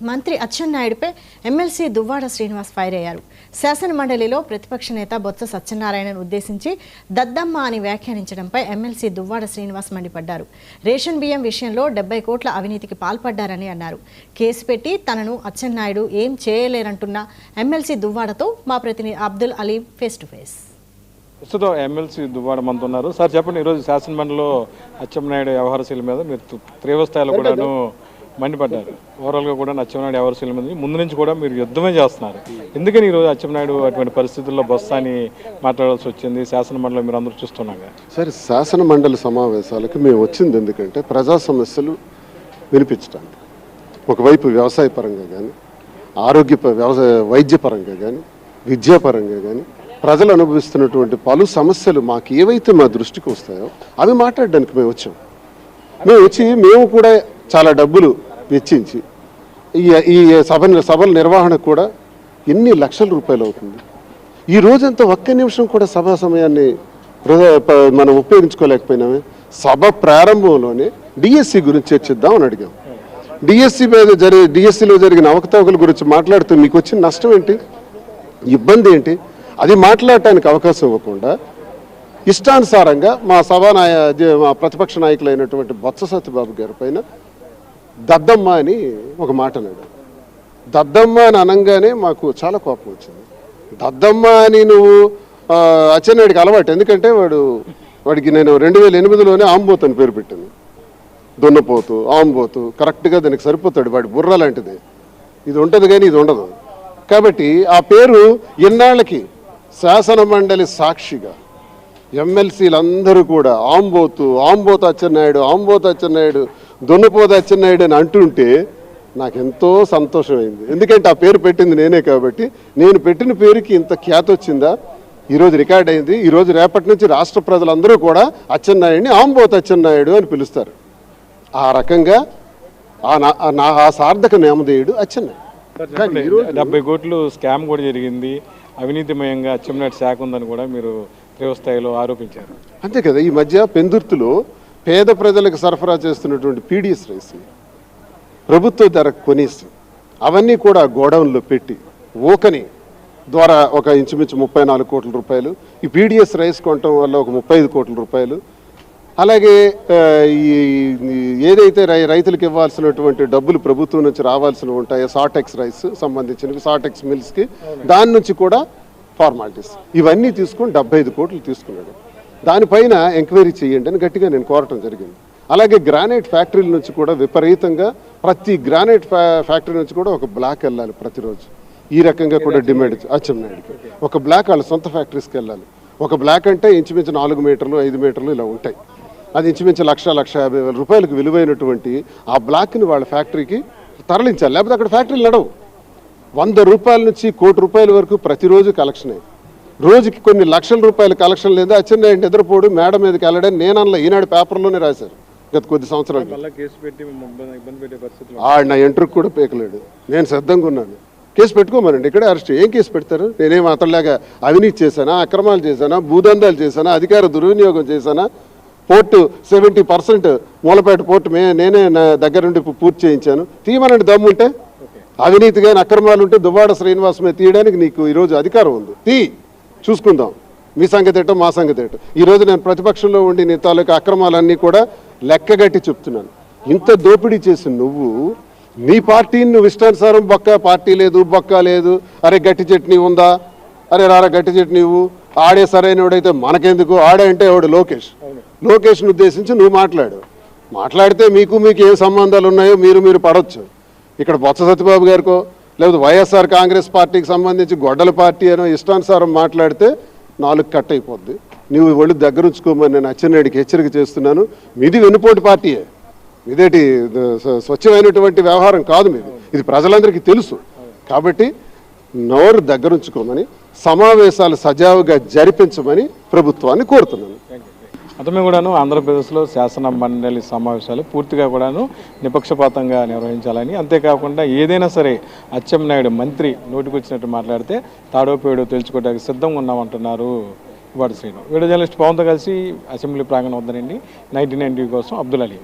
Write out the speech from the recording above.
మంత్రి అచ్చెన్నాయుడుపై MLC Duvvada Srinivas fire అయ్యారు. శాసన మండలిలో ప్రతిపక్ష నేత బొత్స సత్యనారాయణను ఉద్దేశించి దద్దమ్మ అని వ్యాఖ్యానించడంపై ఎమ్మెల్సీ దువ్వాడ శ్రీనివాస్ మండిపడ్డారు. రేషన్ బియ్యం విషయంలో 70 కోట్ల అవినీతికి పాల్పడ్డారని అన్నారు. కేసు పెట్టి తనను అచ్చెన్నాయుడు ఏం చేయలేరంటున్న ఎమ్మెల్సీ దువ్వాడతో మా ప్రతినిధి Abdul Aleem face to face. ప్రస్తుతం ఎమ్మెల్సీ దువ్వాడ మనతో ఉన్నారు. సార్ చెప్పండి, ఈరోజు శాసన మండలిలో అచ్చెన్నాయుడు వ్యవహారశీల మీద మీరు తీవ్ర స్థాయిలో కూడాను మండిపడ్డారు. ఓవరాల్గా కూడా అచ్చెన్నాయుడు వ్యవహారశీల మీద ముందు నుంచి కూడా మీరు యుద్ధమే చేస్తున్నారు. ఎందుకని ఈరోజు అచ్చెన్నాయుడు అటువంటి పరిస్థితుల్లో బొత్సాని మాట్లాడాల్సి వచ్చింది? శాసన మండలి మీరు అందరూ చూస్తున్నాగా. సరే, శాసన మండలి సమావేశాలకు మేము వచ్చింది ఎందుకంటే ప్రజా సమస్యలు వినిపించడానికి. ఒకవైపు వ్యవసాయ పరంగా కానీ, వైద్యపరంగా కానీ, విద్యాపరంగా కానీ ప్రజలు అనుభవిస్తున్నటువంటి పలు సమస్యలు మాకు ఏవైతే మా దృష్టికి వస్తాయో అవి మాట్లాడడానికి మేము వచ్చాం. మేము కూడా చాలా డబ్బులు వెచ్చించి ఈ సభల నిర్వహణకు కూడా ఎన్ని లక్షల రూపాయలు అవుతుంది. ఈ రోజంతా ఒక్క నిమిషం కూడా సభా సమయాన్ని మనం ఉపయోగించుకోలేకపోయినామే. సభ ప్రారంభంలోనే డిఎస్సి గురించి చర్చిద్దాం అని అడిగాం. డిఎస్సిలో జరిగిన అవకతవకల గురించి మాట్లాడుతూ మీకు వచ్చిన నష్టం ఏంటి, ఇబ్బంది ఏంటి, అది మాట్లాడటానికి అవకాశం ఇవ్వకుండా ఇష్టానుసారంగా మా మా ప్రతిపక్ష నాయకులైనటువంటి బొత్స సత్యబాబు గారి పైన దద్దమ్మ అని ఒక మాట అన్నాడు. దద్దమ్మ అని అనగానే మాకు చాలా కోపం వచ్చింది. దద్దమ్మ అని నువ్వు అచ్చెన్నాయుడికి అలవాటు. ఎందుకంటే వాడికి నేను 2008లోనే ఆంబోతు అని పేరు పెట్టాను. దున్నపోతు, ఆంబోతు కరెక్ట్గా దానికి సరిపోతాడు. వాడి బుర్ర లాంటిది. ఇది ఉంటుంది కానీ ఇది ఉండదు. కాబట్టి ఆ పేరు ఎన్నాళ్ళకి శాసన మండలి సాక్షిగా ఎమ్మెల్సీలందరూ కూడా ఆంబోతు అచ్చెన్నాయుడు దున్నపోతు అచ్చెన్నాయుడు అని అంటుంటే నాకెంతో సంతోషమైంది. ఎందుకంటే ఆ పేరు పెట్టింది నేనే కాబట్టి. నేను పెట్టిన పేరుకి ఇంత ఖ్యాతి వచ్చిందా? ఈరోజు రికార్డ్ అయింది. ఈరోజు రేపటి నుంచి రాష్ట్ర ప్రజలందరూ కూడా అచ్చెన్నాయుడిని ఆంబోతు అచ్చెన్నాయుడు అని పిలుస్తారు. ఆ రకంగా ఆ సార్థక నామధేయుడు అచ్చెన్నాయుడు. 70 కోట్లు స్కామ్ కూడా జరిగింది, అవినీతిమయంగా అచ్చెన్నాయుడు శాఖ ఉందని కూడా మీరు తీవ్ర స్థాయిలో ఆరోపించారు. అంతే కదా. ఈ మధ్య పెందుర్తిలో పేద ప్రజలకు సరఫరా చేస్తున్నటువంటి పీడిఎస్ రైస్ ప్రభుత్వ ధర కొనేసి అవన్నీ కూడా గోడౌన్లో పెట్టి ఓకని ద్వారా ఒక ఇంచుమించు 34 కోట్ల రూపాయలు, ఈ పీడిఎస్ రైస్ కొనటం వల్ల ఒక 35 కోట్ల రూపాయలు, అలాగే ఏదైతే రైతులకు ఇవ్వాల్సినటువంటి డబ్బులు ప్రభుత్వం నుంచి రావాల్సినవి ఉంటాయో సాటెక్స్ రైస్ సంబంధించినవి, సాటెక్స్ మిల్స్కి, దాని నుంచి కూడా ఫార్మాలిటీస్ ఇవన్నీ తీసుకొని 75 కోట్లు తీసుకున్నాడు. దానిపైన ఎంక్వైరీ చేయండి అని గట్టిగా నేను కోరటం జరిగింది. అలాగే గ్రానైట్ ఫ్యాక్టరీల నుంచి కూడా విపరీతంగా ప్రతి గ్రానైట్ ఫ్యాక్టరీ నుంచి కూడా ఒక బ్లాక్ వెళ్ళాలి ప్రతిరోజు. ఈ రకంగా కూడా డిమాండ్ అచ్చెన్నాయుడికి. ఒక బ్లాక్ వాళ్ళ సొంత ఫ్యాక్టరీస్కి వెళ్ళాలి. ఒక బ్లాక్ అంటే ఇంచుమించు 4 మీటర్లు 5 మీటర్లు ఇలా ఉంటాయి. అది ఇంచుమించు 1,50,000 రూపాయలకు విలువైనటువంటి ఆ బ్లాక్ని వాళ్ళ ఫ్యాక్టరీకి తరలించాలి. లేకపోతే అక్కడ ఫ్యాక్టరీలు నడవు. 100 రూపాయల నుంచి 1 కోటి రూపాయల వరకు ప్రతిరోజు కలెక్షన్ అయ్యి రోజుకి కొన్ని లక్షల రూపాయల కలెక్షన్ లేదా అచ్చెన్నాయుడు నిద్రపోడు మేడ మీదకి వెళ్ళడని నేనన్నా ఈనాడు పేపర్లోనే రాశారు గత కొద్ది సంవత్సరాలు. నా ఎంట్రుకు కూడా పేకలేడు. నేను సిద్ధంగా ఉన్నాను. కేసు పెట్టుకోమనండి, ఇక్కడే అరెస్ట్. ఏం కేసు పెడతారు? నేనేం అతనిలాగా అవినీతి చేశానా, అక్రమాలు చేశానా, భూదందాలు చేశానా, అధికార దుర్వినియోగం చేశానా? పోర్టు 70% మూలపేట పోర్టు నేనే నా దగ్గర నుండి పూర్తి చేయించాను. తీయమనండి దమ్ముంటే. అవినీతి కానీ అక్రమాలు ఉంటే దువ్వాడ శ్రీనివాస్ మీద తీయడానికి నీకు ఈరోజు అధికారం ఉంది. చూసుకుందాం. మీ సంగతి ఏంటో మా సంగతి ఏంటో. ఈరోజు నేను ప్రతిపక్షంలో ఉండి నీ తాలూకా అక్రమాలన్నీ కూడా లెక్కగట్టి చెప్తున్నాను. ఇంత దోపిడీ చేసి నువ్వు నీ పార్టీని నువ్వు ఇష్టానుసారం పార్టీ లేదు, బొక్క లేదు, అరే గట్టి చట్నీ ఉందా, అరే రారా గట్టి చట్నీ ఇవ్వు, ఆడే సరైనవాడైతే మనకెందుకు, ఆడే అంటే ఎవడు లోకేష్ను ఉద్దేశించి నువ్వు మాట్లాడితే మీకు ఏం సంబంధాలు ఉన్నాయో మీరు పడవచ్చు. ఇక్కడ బొత్స సత్యబాబు గారికో లేకపోతే వైఎస్ఆర్ కాంగ్రెస్ పార్టీకి సంబంధించి గొడ్డల పార్టీ అనో ఇష్టానుసారం మాట్లాడితే 4 కట్ అయిపోద్ది. నువ్వు ఒళ్ళు దగ్గరుంచుకోమని నేను అచ్చెన్నాయుడికి హెచ్చరిక చేస్తున్నాను. మీది వెన్నుపోటు పార్టీయే, ఇదేటి స్వచ్ఛమైనటువంటి వ్యవహారం కాదు మీది. ఇది ప్రజలందరికీ తెలుసు. కాబట్టి నోరు దగ్గరుంచుకోమని, సమావేశాలు సజావుగా జరిపించమని ప్రభుత్వాన్ని కోరుతున్నాను. అతమే కూడాను ఆంధ్రప్రదేశ్లో శాసన మండలి సమావేశాలు పూర్తిగా కూడాను నిపక్షపాతంగా నిర్వహించాలని, అంతేకాకుండా ఏదైనా సరే అచ్చెన్నాయుడు మంత్రి నోటికి వచ్చినట్టు మాట్లాడితే తాడో పేడో తెలుసుకోవడానికి సిద్ధంగా ఉన్నామంటున్నారు దువ్వాడ శ్రీను. వీడియో జర్నలిస్ట్ పవన్తో కలిసి అసెంబ్లీ ప్రాంగణం వద్దనండి. 99 కోసం అబ్దుల్ అలీ.